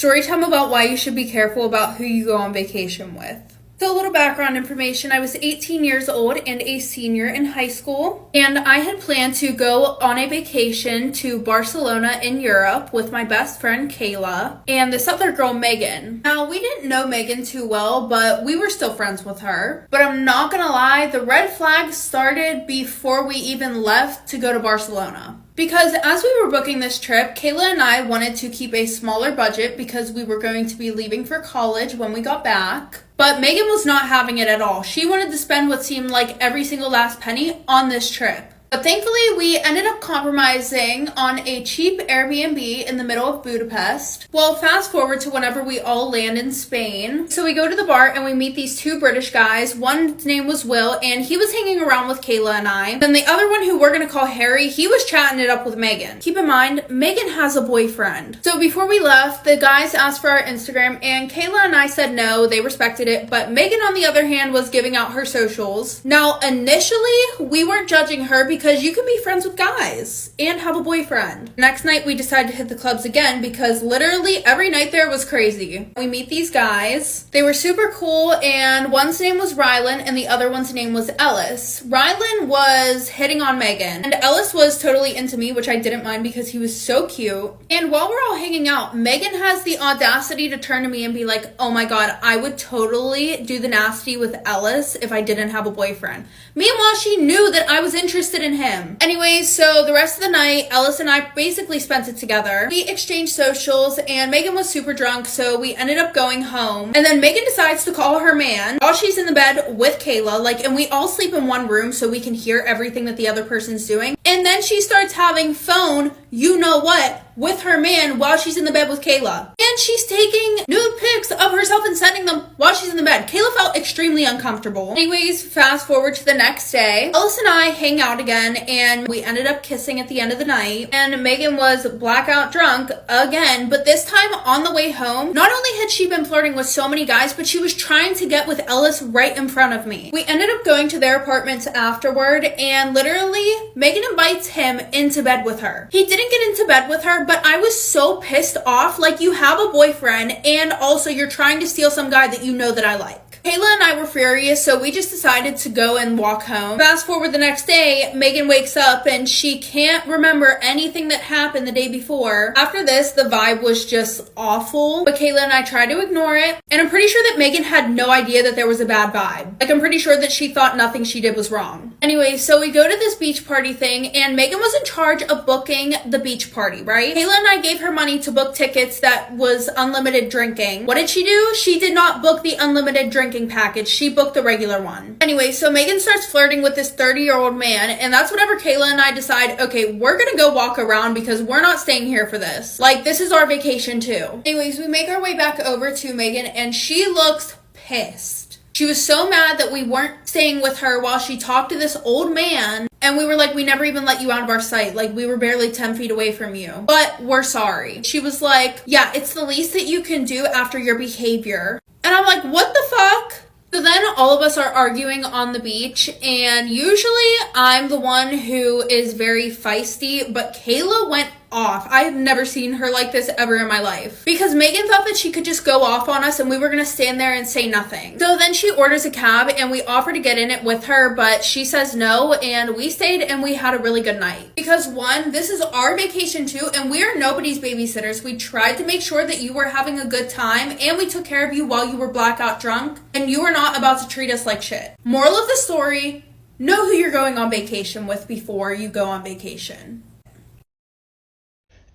story time about why you should be careful about who you go on vacation with. So a little background information, I was 18 years old and a senior in high school, and I had planned to go on a vacation to Barcelona in Europe with my best friend Kayla and this other girl Megan. Now, we didn't know Megan too well, but we were still friends with her. But I'm not gonna lie, the red flags started before we even left to go to Barcelona. Because as we were booking this trip, Kayla and I wanted to keep a smaller budget because we were going to be leaving for college when we got back. But Megan was not having it at all. She wanted to spend what seemed like every single last penny on this trip. But thankfully, we ended up compromising on a cheap Airbnb in the middle of Budapest. Well, fast forward to whenever we all land in Spain. So we go to the bar and we meet these two British guys. One's name was Will, and he was hanging around with Kayla and I. Then the other one, who we're gonna call Harry, he was chatting it up with Megan. Keep in mind, Megan has a boyfriend. So before we left, the guys asked for our Instagram, and Kayla and I said no, they respected it. But Megan, on the other hand, was giving out her socials. Now, initially, we weren't judging her because you can be friends with guys and have a boyfriend. Next night, we decided to hit the clubs again because literally every night there was crazy. We meet these guys. They were super cool, and one's name was Rylan and the other one's name was Ellis. Rylan was hitting on Megan, and Ellis was totally into me, which I didn't mind because he was so cute. And while we're all hanging out, Megan has the audacity to turn to me and be like, oh my god, I would totally do the nasty with Ellis if I didn't have a boyfriend. Meanwhile, she knew that I was interested in him. Anyways, so the rest of the night, Ellis and I basically spent it together. We exchanged socials, and Megan was super drunk, so we ended up going home. And then Megan decides to call her man while she's in the bed with Kayla, and we all sleep in one room so we can hear everything that the other person's doing. And then she starts having phone, you know what, with her man while she's in the bed with Kayla. And she's taking nude pics of herself and sending them while she's in the bed. Kayla felt extremely uncomfortable. Anyways, fast forward to the next day. Ellis and I hang out again, and we ended up kissing at the end of the night. And Megan was blackout drunk again, but this time on the way home, not only had she been flirting with so many guys, but she was trying to get with Ellis right in front of me. We ended up going to their apartments afterward, and literally, Megan invites him into bed with her. He didn't get into bed with her, but I was so pissed off. Like, you have a boyfriend, and also you're trying to steal some guy that you know that I like. Kayla and I were furious, so we just decided to go and walk home. Fast forward the next day, Megan wakes up and she can't remember anything that happened the day before. After this, the vibe was just awful, but Kayla and I tried to ignore it, and I'm pretty sure that Megan had no idea that there was a bad vibe. Like, I'm pretty sure that she thought nothing she did was wrong. Anyway, so we go to this beach party thing, and Megan was in charge of booking the beach party, right? Kayla and I gave her money to book tickets that was unlimited drinking. What did she do? She did not book the unlimited drinking package. She booked the regular one. Anyway, so Megan starts flirting with this 30-year-old man, and that's whenever Kayla and I decide, okay, we're gonna go walk around because we're not staying here for this. Like, this is our vacation too. Anyways, we make our way back over to Megan, and she looks pissed. She was so mad that we weren't staying with her while she talked to this old man, and we were like, we never even let you out of our sight. Like, we were barely 10 feet away from you, but we're sorry. She was like, yeah, it's the least that you can do after your behavior. And I'm like, what the fuck? So then all of us are arguing on the beach, and usually I'm the one who is very feisty, but Kayla went off. I have never seen her like this ever in my life, because Megan thought that she could just go off on us and we were gonna stand there and say nothing. So then she orders a cab, and we offer to get in it with her, but she says no, and we stayed and we had a really good night. Because one, this is our vacation too, and we are nobody's babysitters. We tried to make sure that you were having a good time, and we took care of you while you were blackout drunk, and you were not about to treat us like shit. Moral of the story, know who you're going on vacation with before you go on vacation.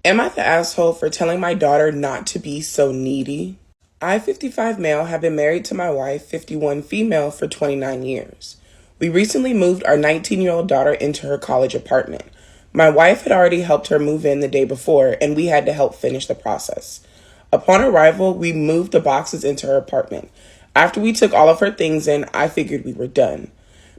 Am I the asshole for telling my daughter not to be so needy? I, 55 male, have been married to my wife, 51 female, for 29 years. We recently moved our 19-year-old daughter into her college apartment. My wife had already helped her move in the day before, and we had to help finish the process. Upon arrival, we moved the boxes into her apartment. After we took all of her things in, I figured we were done.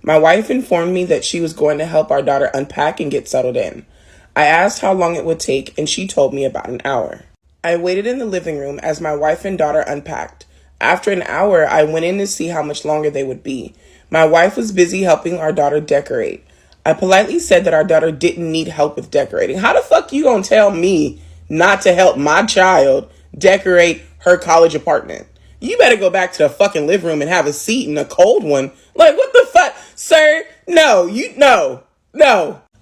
My wife informed me that she was going to help our daughter unpack and get settled in. I asked how long it would take, and she told me about an hour. I waited in the living room as my wife and daughter unpacked. After an hour, I went in to see how much longer they would be. My wife was busy helping our daughter decorate. I politely said that our daughter didn't need help with decorating. How the fuck you gonna tell me not to help my child decorate her college apartment. You better go back to the fucking living room and have a seat in a cold one. Like, what the fuck? Sir, no.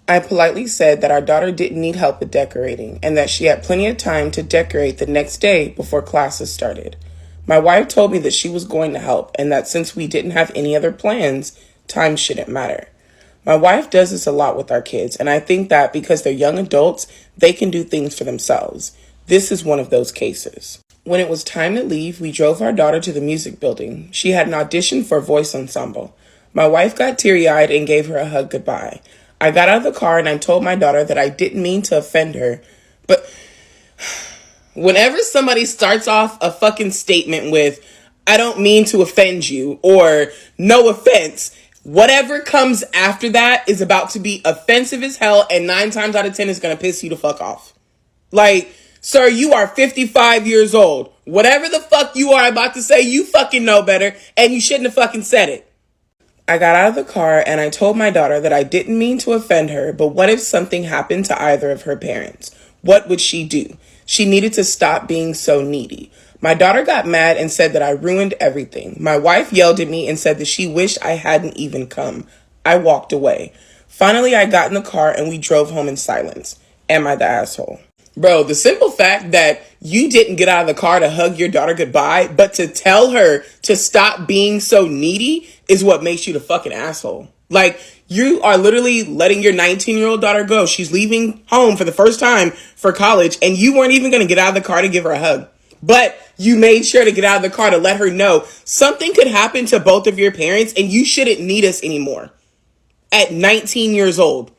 I politely said that our daughter didn't need help with decorating and that she had plenty of time to decorate the next day before classes started. My wife told me that she was going to help and that since we didn't have any other plans, time shouldn't matter. My wife does this a lot with our kids, and I think that because they're young adults, they can do things for themselves. This is one of those cases. When it was time to leave, we drove our daughter to the music building. She had an audition for a voice ensemble. My wife got teary-eyed and gave her a hug goodbye. I got out of the car and I told my daughter that I didn't mean to offend her, but whenever somebody starts off a fucking statement with, I don't mean to offend you, or no offense, whatever comes after that is about to be offensive as hell, and 9 times out of 10 is going to piss you the fuck off. Like, sir, you are 55 years old. Whatever the fuck you are about to say, you fucking know better, and you shouldn't have fucking said it. I got out of the car and I told my daughter that I didn't mean to offend her, but what if something happened to either of her parents? What would she do? She needed to stop being so needy. My daughter got mad and said that I ruined everything. My wife yelled at me and said that she wished I hadn't even come. I walked away. Finally, I got in the car and we drove home in silence. Am I the asshole? Bro, the simple fact that you didn't get out of the car to hug your daughter goodbye, but to tell her to stop being so needy is what makes you the fucking asshole. Like, you are literally letting your 19-year-old daughter go. She's leaving home for the first time for college, and you weren't even going to get out of the car to give her a hug. But you made sure to get out of the car to let her know something could happen to both of your parents, and you shouldn't need us anymore. At 19 years old.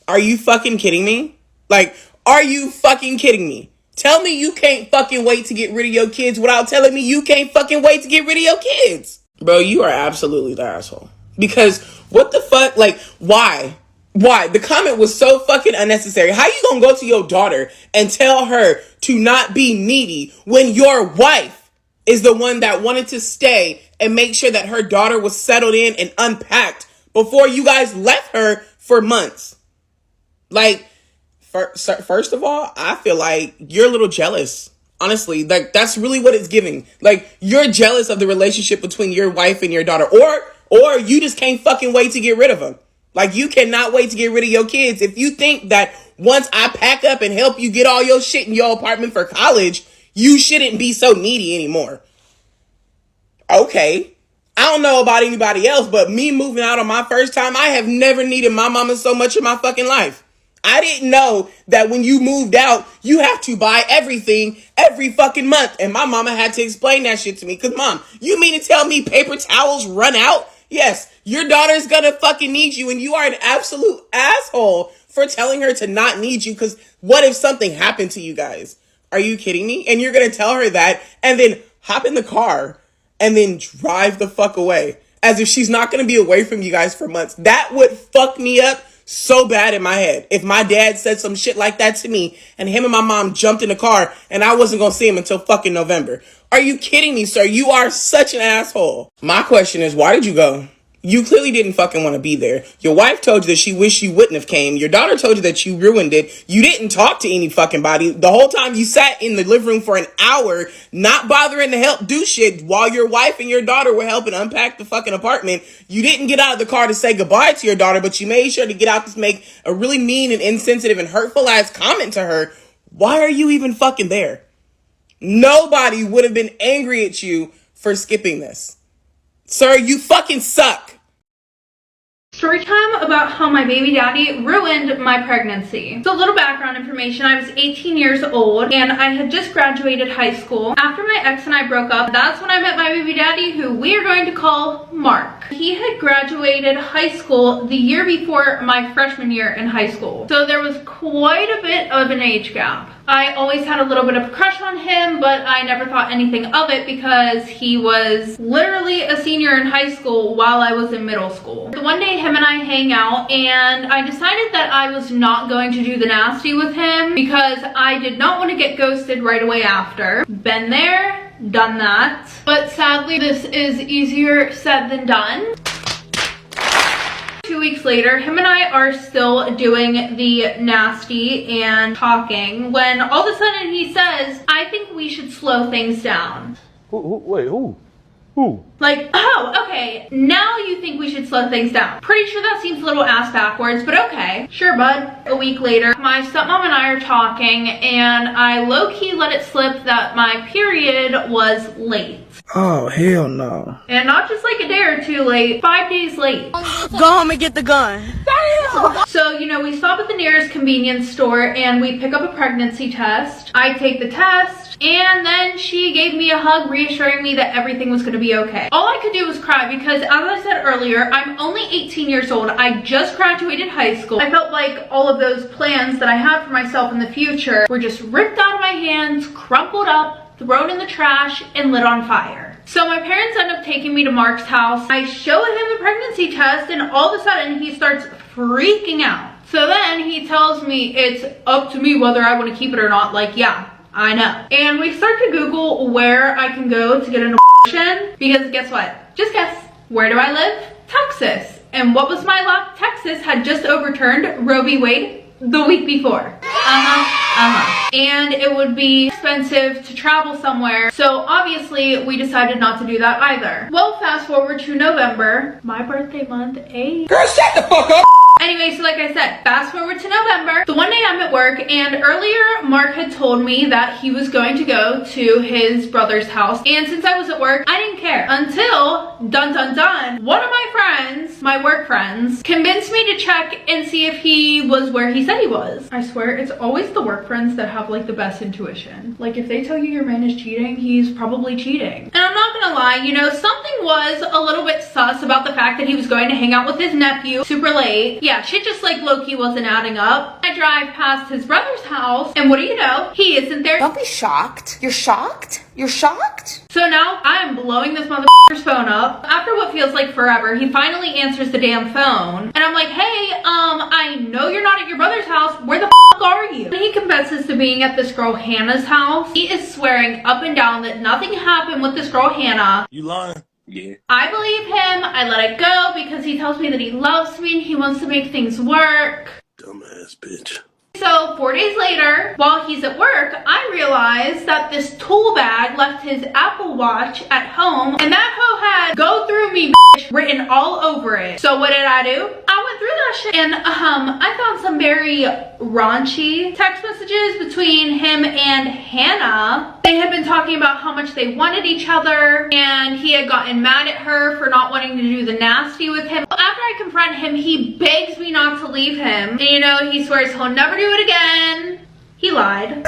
Are you fucking kidding me? Like, are you fucking kidding me? Tell me you can't fucking wait to get rid of your kids without telling me you can't fucking wait to get rid of your kids. Bro, you are absolutely the asshole. Because what the fuck? Like, why? Why? The comment was so fucking unnecessary. How you gonna go to your daughter and tell her to not be needy when your wife is the one that wanted to stay and make sure that her daughter was settled in and unpacked before you guys left her for months? Like, first of all, I feel like you're a little jealous. Honestly, like, that's really what it's giving. Like, you're jealous of the relationship between your wife and your daughter. Or you just can't fucking wait to get rid of them. Like, you cannot wait to get rid of your kids. If you think that once I pack up and help you get all your shit in your apartment for college, you shouldn't be so needy anymore. Okay. I don't know about anybody else, but me moving out on my first time, I have never needed my mama so much in my fucking life. I didn't know that when you moved out, you have to buy everything every fucking month. And my mama had to explain that shit to me. Because, Mom, you mean to tell me paper towels run out? Yes, your daughter's gonna fucking need you. And you are an absolute asshole for telling her to not need you. Because what if something happened to you guys? Are you kidding me? And you're gonna tell her that and then hop in the car and then drive the fuck away. As if she's not gonna be away from you guys for months. That would fuck me up so bad in my head if my dad said some shit like that to me and him and my mom jumped in the car and I wasn't gonna see him until fucking November. Are you kidding me, sir? You are such an asshole. My question is, why did you go? You clearly didn't fucking want to be there. Your wife told you that she wished you wouldn't have came. Your daughter told you that you ruined it. You didn't talk to any fucking body. The whole time you sat in the living room for an hour, not bothering to help do shit while your wife and your daughter were helping unpack the fucking apartment. You didn't get out of the car to say goodbye to your daughter, but you made sure to get out to make a really mean and insensitive and hurtful ass comment to her. Why are you even fucking there? Nobody would have been angry at you for skipping this. Sir, you fucking suck. Story time about how my baby daddy ruined my pregnancy. So a little background information. I was 18 years old and I had just graduated high school. After my ex and I broke up, that's when I met my baby daddy, who we are going to call Mark. He had graduated high school the year before my freshman year in high school. So there was quite a bit of an age gap. I always had a little bit of a crush on him, but I never thought anything of it because he was literally a senior in high school while I was in middle school. So one day him and I hang out and I decided that I was not going to do the nasty with him because I did not want to get ghosted right away after. Been there, done that. But sadly, this is easier said than done. To 2 weeks later, him and I are still doing the nasty and talking when all of a sudden he says, I think we should slow things down. Wait, who? Like, oh, okay, now you think we should slow things down. Pretty sure that seems a little ass backwards, but okay. Sure, bud. A week later, my stepmom and I are talking, and I low-key let it slip that my period was late. Oh, hell no. And not just like a day or two late, 5 days late. Go home and get the gun. So, you know, we stop at the nearest convenience store and we pick up a pregnancy test. I take the test, and then she gave me a hug, reassuring me that everything was gonna be okay. All I could do was cry because, as I said earlier, I'm only 18 years old. I just graduated high school. I felt like all of those plans that I had for myself in the future were just ripped out of my hands, crumpled up, thrown in the trash, and lit on fire. So my parents end up taking me to Mark's house. I show him the pregnancy test, and all of a sudden he starts freaking out. So then he tells me it's up to me whether I want to keep it or not. Like, yeah, I know. And we start to Google where I can go to get an abortion, because guess what? Just guess. Where do I live? Texas. And what was my luck? Texas had just overturned Roe v. Wade the week before. And it would be expensive to travel somewhere, so obviously we decided not to do that either. Well, fast forward to November, my birthday month, Girl, shut the fuck up! Anyway, so like I said, fast forward to November. The one day I'm at work, and earlier Mark had told me that he was going to go to his brother's house. And since I was at work, I didn't care until, dun dun dun, one of my friends, my work friends, convinced me to check and see if he was where he said he was. I swear, it's always the work friends that have like the best intuition. Like if they tell you your man is cheating, he's probably cheating. And I'm not gonna lie, you know, something was a little bit sus about the fact that he was going to hang out with his nephew super late. Yeah, shit just like low-key wasn't adding up. I drive past his brother's house, and what do you know? He isn't there. Don't be shocked. You're shocked? You're shocked? So now I am blowing this motherfucker's phone up. After what feels like forever, he finally answers the damn phone. And I'm like, hey, I know you're not at your brother's house. Where the fuck are you? And he confesses to being at this girl Hannah's house. He is swearing up and down that nothing happened with this girl Hannah. You lying? Yeah. I believe him. I let it go because he tells me that he loves me and he wants to make things work. Dumbass bitch. So 4 days later, while he's at work, I realized that this tool bag left his Apple Watch at home, and that hoe had "Go Through Me, bitch" written all over it. So what did I do? I went through that shit, and I found some very raunchy text messages between him and Hannah. They had been talking about how much they wanted each other, and he had gotten mad at her for not wanting to do the nasty with him. After I confront him, he begs me not to leave him, and you know, he swears he'll never do it again. He lied.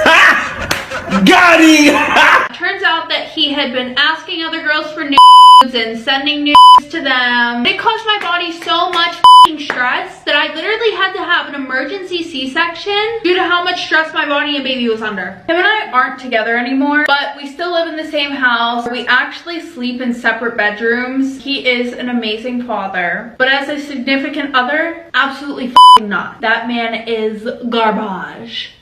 Got him! Turns out that he had been asking other girls for nudes and sending nudes to them. It caused my body so much stress that I literally had to have an emergency C-section due to how much stress my body and baby was under. Him and I aren't together anymore, but we still live in the same house. We actually sleep in separate bedrooms. He is an amazing father, but as a significant other, absolutely not. That man is garbage.